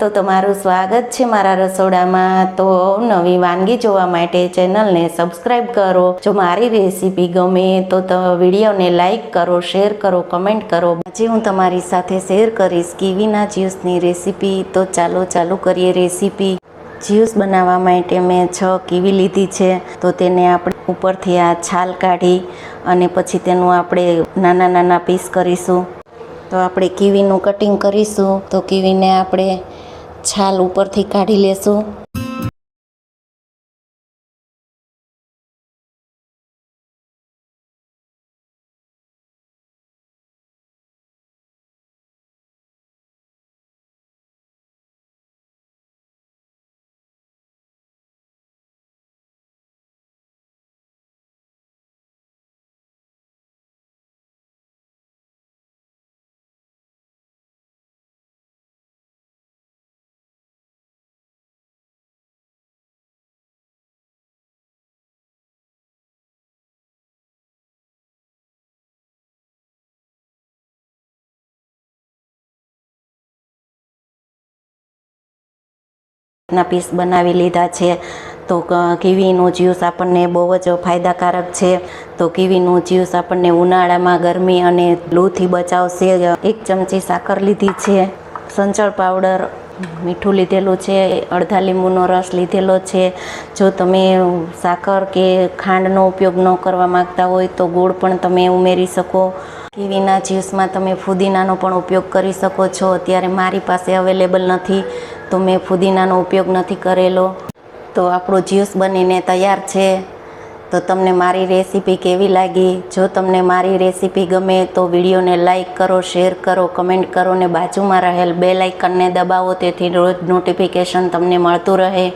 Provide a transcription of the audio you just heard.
તો તમારું સ્વાગત છે મારા રસોડામાં। તો નવી વાનગી જોવા માટે ચેનલને સબસ્ક્રાઈબ કરો। જો મારી રેસીપી ગમે તો વિડીયોને લાઈક કરો, શેર કરો, કમેન્ટ કરો। આજે હું તમારી સાથે શેર કરીશ કીવીના જ્યુસની રેસીપી। તો ચાલો કરીએ રેસીપી। જ્યુસ બનાવવા માટે મેં 6 કીવી લીધી છે। તો તેને આપણે ઉપરથી આ છાલ કાઢી અને પછી તેનું આપણે નાના નાના પીસ કરીશું। તો આપણે કીવીનું કટિંગ કરીશું। તો કીવીને આપણે છાલ ઉપરથી કાઢી લેશું। ના પીસ બનાવી લીધા છે। તો કીવીનું જ્યુસ આપણને બહુ જ ફાયદાકારક છે। તો કીવીનું જ્યુસ આપણને ઉનાળામાં ગરમી અને લૂથી બચાવશે। 1 ચમચી સાકર લીધી છે, સંચળ પાવડર, મીઠું લીધેલું છે, અડધા લીંબુનો રસ લીધેલો છે। જો તમે સાકર કે ખાંડનો ઉપયોગ ન કરવા માંગતા હોય તો ગોળ પણ તમે ઉમેરી શકો। કીવીના જ્યુસમાં તમે ફુદીનાનો પણ ઉપયોગ કરી શકો છો। અત્યારે મારી પાસે અવેલેબલ નથી તો મેં ફુદીનાનો ઉપયોગ નથી કરેલો। તો આપણું જ્યુસ બનીને તૈયાર છે। તો તમને મારી રેસીપી કેવી લાગી? જો તમને મારી રેસીપી ગમે તો વિડીયોને લાઈક કરો, શેર કરો, કમેન્ટ કરો ને બાજુમાં રહેલ બેલ આઇકનને દબાવો, તેથી રોજ નોટિફિકેશન તમને મળતું રહે।